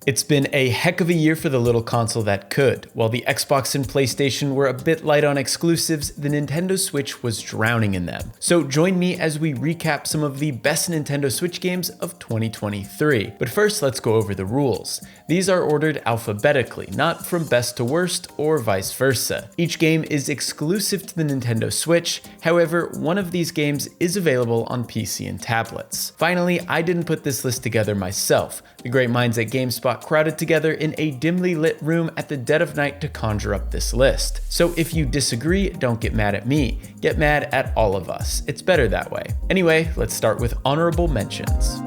It's been a heck of a year for the little console that could. While the Xbox and PlayStation were a bit light on exclusives, the Nintendo Switch was drowning in them. So join me as we recap some of the best Nintendo Switch games of 2023. But first, let's go over the rules. These are ordered alphabetically, not from best to worst or vice versa. Each game is exclusive to the Nintendo Switch, however, one of these games is available on PC and tablets. Finally, I didn't put this list together myself. The great minds at GameSpot crowded together in a dimly lit room at the dead of night to conjure up this list. So if you disagree, don't get mad at me. Get mad at all of us. It's better that way. Anyway, let's start with honorable mentions.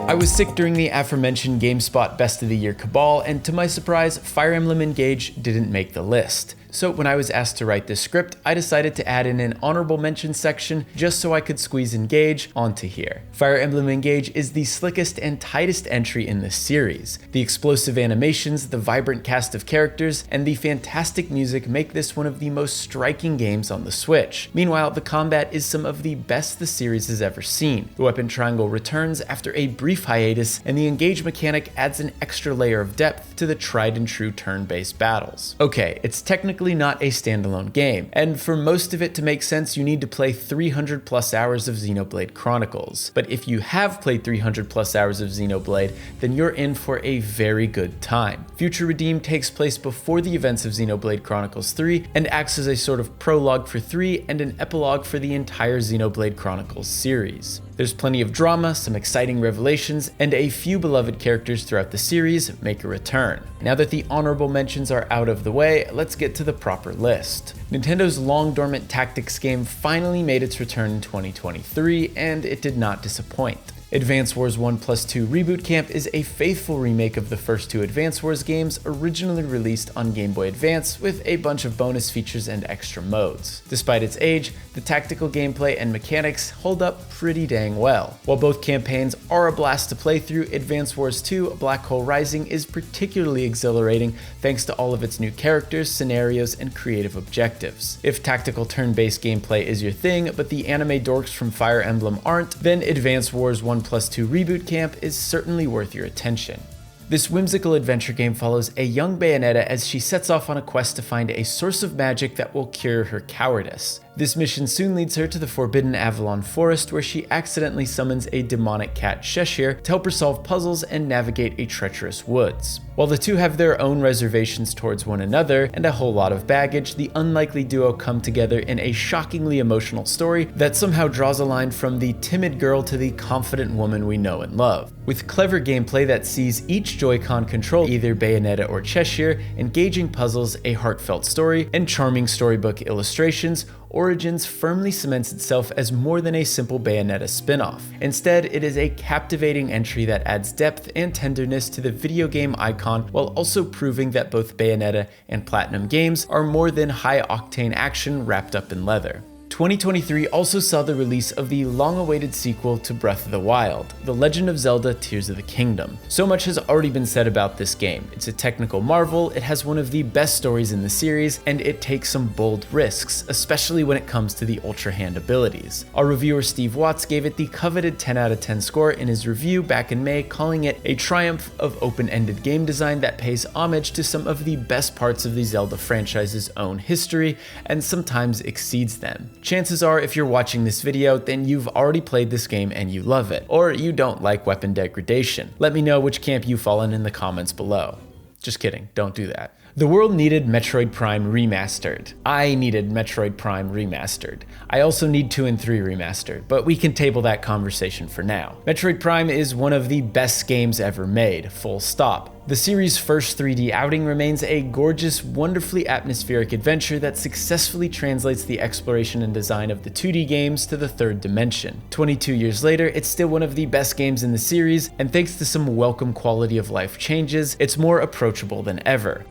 I was sick during the aforementioned GameSpot Best of the Year cabal, and to my surprise, Fire Emblem Engage didn't make the list. So when I was asked to write this script, I decided to add in an honorable mention section just so I could squeeze Engage onto here. Fire Emblem Engage is the slickest and tightest entry in this series. The explosive animations, the vibrant cast of characters, and the fantastic music make this one of the most striking games on the Switch. Meanwhile, the combat is some of the best the series has ever seen. The weapon triangle returns after a brief hiatus, and the Engage mechanic adds an extra layer of depth to the tried and true turn-based battles. Okay, it's technically not a standalone game, and for most of it to make sense, you need to play 300 plus hours of Xenoblade Chronicles. But if you have played 300 plus hours of Xenoblade, then you're in for a very good time. Future Redeem takes place before the events of Xenoblade Chronicles 3 and acts as a sort of prologue for 3 and an epilogue for the entire Xenoblade Chronicles series. There's plenty of drama, some exciting revelations, and a few beloved characters throughout the series make a return. Now that the honorable mentions are out of the way, let's get to the proper list. Nintendo's long dormant tactics game finally made its return in 2023, and it did not disappoint. Advance Wars 1+2 Reboot Camp is a faithful remake of the first two Advance Wars games originally released on Game Boy Advance with a bunch of bonus features and extra modes. Despite its age, the tactical gameplay and mechanics hold up pretty dang well. While both campaigns are a blast to play through, Advance Wars 2 Black Hole Rising is particularly exhilarating thanks to all of its new characters, scenarios, and creative objectives. If tactical turn-based gameplay is your thing, but the anime dorks from Fire Emblem aren't, then Advance Wars 1+2 Reboot Camp is certainly worth your attention. This whimsical adventure game follows a young Bayonetta as she sets off on a quest to find a source of magic that will cure her cowardice. This mission soon leads her to the Forbidden Avalon Forest, where she accidentally summons a demonic cat Cheshire to help her solve puzzles and navigate a treacherous woods. While the two have their own reservations towards one another and a whole lot of baggage, the unlikely duo come together in a shockingly emotional story that somehow draws a line from the timid girl to the confident woman we know and love. With clever gameplay that sees each Joy-Con control either Bayonetta or Cheshire, engaging puzzles, a heartfelt story, and charming storybook illustrations, Origins firmly cements itself as more than a simple Bayonetta spin-off. Instead, it is a captivating entry that adds depth and tenderness to the video game icon while also proving that both Bayonetta and Platinum Games are more than high-octane action wrapped up in leather. 2023 also saw the release of the long-awaited sequel to Breath of the Wild, The Legend of Zelda Tears of the Kingdom. So much has already been said about this game. It's a technical marvel, it has one of the best stories in the series, and it takes some bold risks, especially when it comes to the Ultra Hand abilities. Our reviewer Steve Watts gave it the coveted 10 out of 10 score in his review back in May, calling it a triumph of open-ended game design that pays homage to some of the best parts of the Zelda franchise's own history, and sometimes exceeds them. Chances are, if you're watching this video, then you've already played this game and you love it, or you don't like weapon degradation. Let me know which camp you fall in the comments below. Just kidding, don't do that. The world needed Metroid Prime Remastered. I needed Metroid Prime Remastered. I also need 2 and 3 Remastered, but we can table that conversation for now. Metroid Prime is one of the best games ever made, full stop. The series' first 3D outing remains a gorgeous, wonderfully atmospheric adventure that successfully translates the exploration and design of the 2D games to the third dimension. 22 years later, it's still one of the best games in the series, and thanks to some welcome quality of life changes, it's more approachable than ever.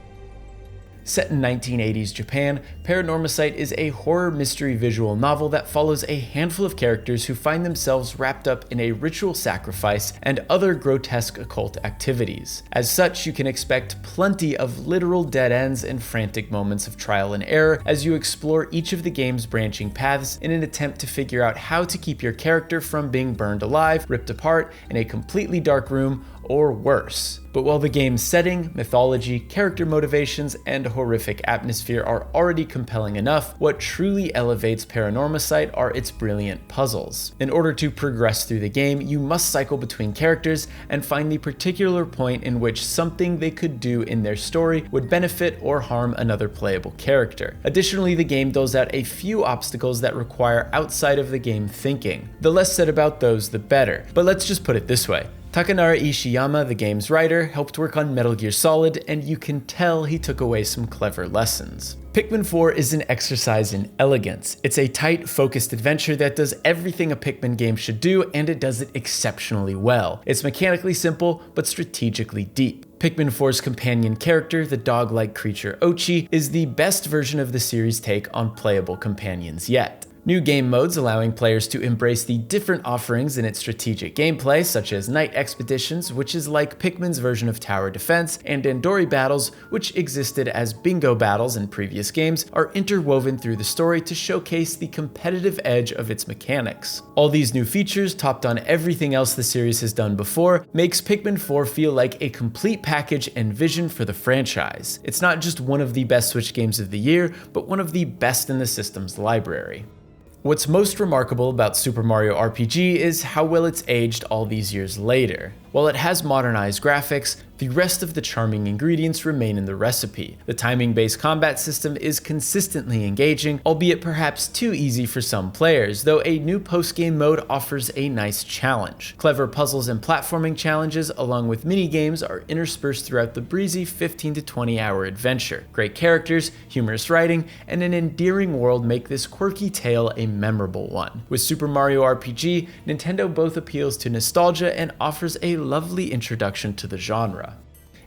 Set in 1980s Japan, Paranormasight is a horror mystery visual novel that follows a handful of characters who find themselves wrapped up in a ritual sacrifice and other grotesque occult activities. As such, you can expect plenty of literal dead ends and frantic moments of trial and error as you explore each of the game's branching paths in an attempt to figure out how to keep your character from being burned alive, ripped apart in a completely dark room, or worse. But while the game's setting, mythology, character motivations, and horrific atmosphere are already compelling enough, what truly elevates Paranormasight are its brilliant puzzles. In order to progress through the game, you must cycle between characters and find the particular point in which something they could do in their story would benefit or harm another playable character. Additionally, the game doles out a few obstacles that require outside of the game thinking. The less said about those, the better. But let's just put it this way. Takanara Ishiyama, the game's writer, helped work on Metal Gear Solid, and you can tell he took away some clever lessons. Pikmin 4 is an exercise in elegance. It's a tight, focused adventure that does everything a Pikmin game should do, and it does it exceptionally well. It's mechanically simple, but strategically deep. Pikmin 4's companion character, the dog-like creature Ochi, is the best version of the series' take on playable companions yet. New game modes allowing players to embrace the different offerings in its strategic gameplay, such as Night Expeditions, which is like Pikmin's version of Tower Defense, and Andori Battles, which existed as bingo battles in previous games, are interwoven through the story to showcase the competitive edge of its mechanics. All these new features, topped on everything else the series has done before, makes Pikmin 4 feel like a complete package and vision for the franchise. It's not just one of the best Switch games of the year, but one of the best in the system's library. What's most remarkable about Super Mario RPG is how well it's aged all these years later. While it has modernized graphics, the rest of the charming ingredients remain in the recipe. The timing-based combat system is consistently engaging, albeit perhaps too easy for some players, though a new post-game mode offers a nice challenge. Clever puzzles and platforming challenges, along with mini-games, are interspersed throughout the breezy 15 to 20 hour adventure. Great characters, humorous writing, and an endearing world make this quirky tale a memorable one. With Super Mario RPG, Nintendo both appeals to nostalgia and offers a lovely introduction to the genre.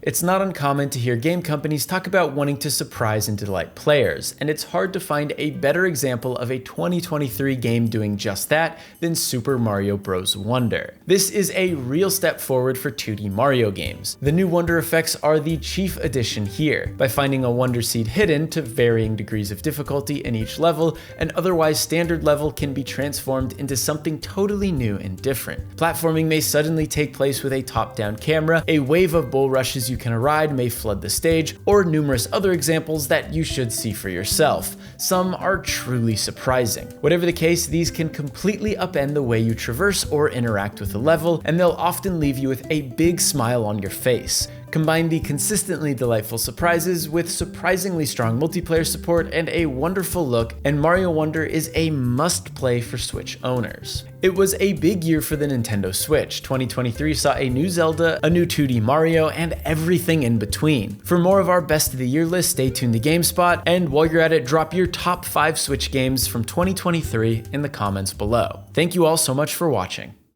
It's not uncommon to hear game companies talk about wanting to surprise and delight players, and it's hard to find a better example of a 2023 game doing just that than Super Mario Bros. Wonder. This is a real step forward for 2D Mario games. The new Wonder effects are the chief addition here. By finding a Wonder Seed hidden to varying degrees of difficulty in each level, an otherwise standard level can be transformed into something totally new and different. Platforming may suddenly take place with a top-down camera, a wave of bull rushes you can ride may flood the stage, or numerous other examples that you should see for yourself. Some are truly surprising. Whatever the case, these can completely upend the way you traverse or interact with the level, and they'll often leave you with a big smile on your face. Combine the consistently delightful surprises with surprisingly strong multiplayer support and a wonderful look, and Mario Wonder is a must-play for Switch owners. It was a big year for the Nintendo Switch. 2023 saw a new Zelda, a new 2D Mario, and everything in between. For more of our best of the year list, stay tuned to GameSpot, and while you're at it, drop your top 5 Switch games from 2023 in the comments below. Thank you all so much for watching.